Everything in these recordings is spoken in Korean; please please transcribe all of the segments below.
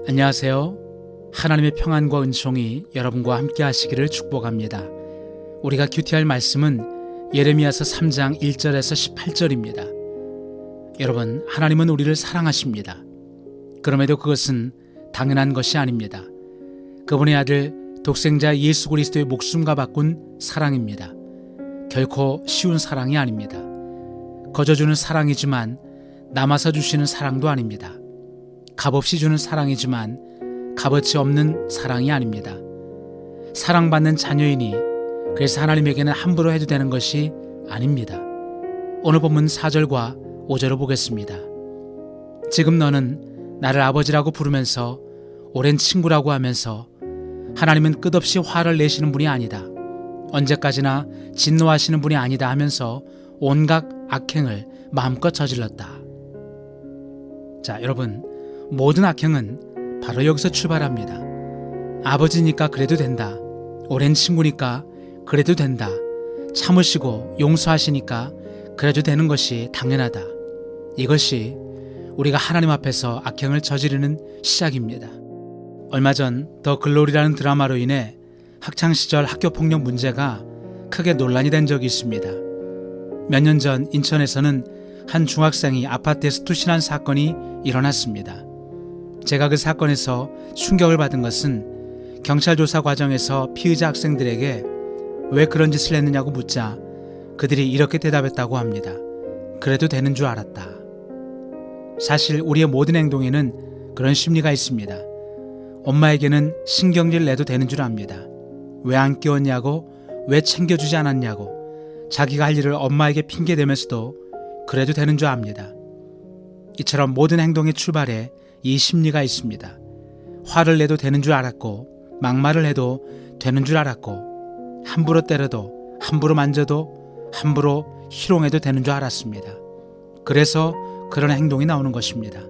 안녕하세요. 하나님의 평안과 은총이 여러분과 함께 하시기를 축복합니다. 우리가 큐티할 말씀은 예레미야서 3장 1절에서 18절입니다. 여러분, 하나님은 우리를 사랑하십니다. 그럼에도 그것은 당연한 것이 아닙니다. 그분의 아들 독생자 예수 그리스도의 목숨과 바꾼 사랑입니다. 결코 쉬운 사랑이 아닙니다. 거저주는 사랑이지만 남아서 주시는 사랑도 아닙니다. 값없이 주는 사랑이지만 값어치 없는 사랑이 아닙니다. 사랑받는 자녀이니 그래서 하나님에게는 함부로 해도 되는 것이 아닙니다. 오늘 본문 4절과 5절을 보겠습니다. 지금 너는 나를 아버지라고 부르면서 오랜 친구라고 하면서 하나님은 끝없이 화를 내시는 분이 아니다. 언제까지나 진노하시는 분이 아니다 하면서 온갖 악행을 마음껏 저질렀다. 자, 여러분, 모든 악행은 바로 여기서 출발합니다. 아버지니까 그래도 된다. 오랜 친구니까 그래도 된다. 참으시고 용서하시니까 그래도 되는 것이 당연하다. 이것이 우리가 하나님 앞에서 악행을 저지르는 시작입니다. 얼마 전 더 글로리라는 드라마로 인해 학창시절 학교폭력 문제가 크게 논란이 된 적이 있습니다. 몇 년 전 인천에서는 한 중학생이 아파트에서 투신한 사건이 일어났습니다. 제가 그 사건에서 충격을 받은 것은 경찰 조사 과정에서 피의자 학생들에게 왜 그런 짓을 했느냐고 묻자 그들이 이렇게 대답했다고 합니다. 그래도 되는 줄 알았다. 사실 우리의 모든 행동에는 그런 심리가 있습니다. 엄마에게는 신경질 내도 되는 줄 압니다. 왜 안 깨웠냐고, 왜 챙겨주지 않았냐고, 자기가 할 일을 엄마에게 핑계대면서도 그래도 되는 줄 압니다. 이처럼 모든 행동의 출발에 이 심리가 있습니다. 화를 내도 되는 줄 알았고, 막말을 해도 되는 줄 알았고, 함부로 때려도, 함부로 만져도, 함부로 희롱해도 되는 줄 알았습니다. 그래서 그런 행동이 나오는 것입니다.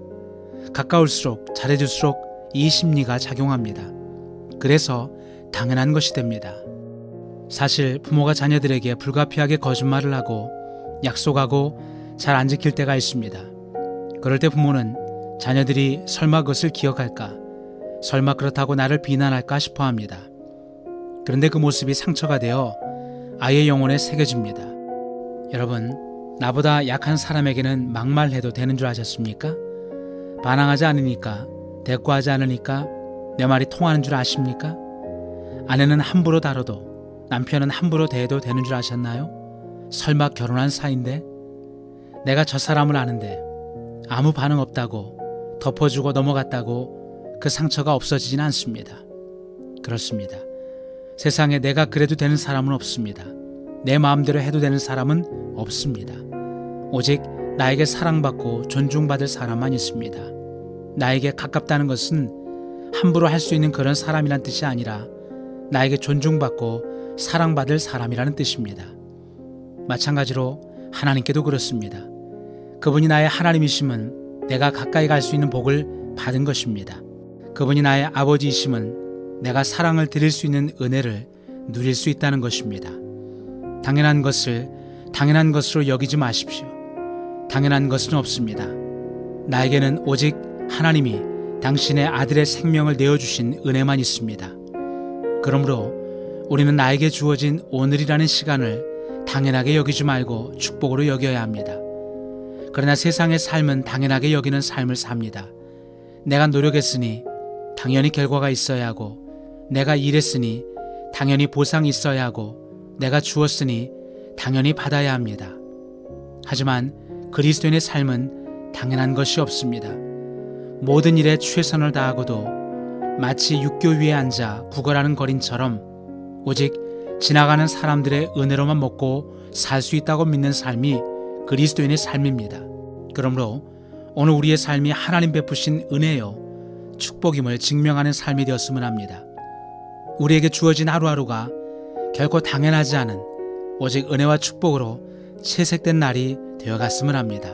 가까울수록, 잘해줄수록 이 심리가 작용합니다. 그래서 당연한 것이 됩니다. 사실 부모가 자녀들에게 불가피하게 거짓말을 하고 약속하고 잘 안 지킬 때가 있습니다. 그럴 때 부모는 자녀들이 설마 그것을 기억할까? 설마 그렇다고 나를 비난할까 싶어 합니다. 그런데 그 모습이 상처가 되어 아이의 영혼에 새겨집니다. 여러분, 나보다 약한 사람에게는 막말해도 되는 줄 아셨습니까? 반항하지 않으니까, 대꾸하지 않으니까 내 말이 통하는 줄 아십니까? 아내는 함부로 다뤄도, 남편은 함부로 대해도 되는 줄 아셨나요? 설마 결혼한 사이인데? 내가 저 사람을 아는데 아무 반응 없다고 덮어주고 넘어갔다고 그 상처가 없어지진 않습니다. 그렇습니다. 세상에 내가 그래도 되는 사람은 없습니다. 내 마음대로 해도 되는 사람은 없습니다. 오직 나에게 사랑받고 존중받을 사람만 있습니다. 나에게 가깝다는 것은 함부로 할 수 있는 그런 사람이란 뜻이 아니라 나에게 존중받고 사랑받을 사람이라는 뜻입니다. 마찬가지로 하나님께도 그렇습니다. 그분이 나의 하나님이심은 내가 가까이 갈 수 있는 복을 받은 것입니다. 그분이 나의 아버지이심은 내가 사랑을 드릴 수 있는 은혜를 누릴 수 있다는 것입니다. 당연한 것을 당연한 것으로 여기지 마십시오. 당연한 것은 없습니다. 나에게는 오직 하나님이 당신의 아들의 생명을 내어주신 은혜만 있습니다. 그러므로 우리는 나에게 주어진 오늘이라는 시간을 당연하게 여기지 말고 축복으로 여겨야 합니다. 그러나 세상의 삶은 당연하게 여기는 삶을 삽니다. 내가 노력했으니 당연히 결과가 있어야 하고, 내가 일했으니 당연히 보상이 있어야 하고, 내가 주었으니 당연히 받아야 합니다. 하지만 그리스도인의 삶은 당연한 것이 없습니다. 모든 일에 최선을 다하고도 마치 육교 위에 앉아 구걸하는 거린처럼 오직 지나가는 사람들의 은혜로만 먹고 살 수 있다고 믿는 삶이 그리스도인의 삶입니다. 그러므로 오늘 우리의 삶이 하나님 베푸신 은혜요, 축복임을 증명하는 삶이 되었으면 합니다. 우리에게 주어진 하루하루가 결코 당연하지 않은 오직 은혜와 축복으로 채색된 날이 되어갔으면 합니다.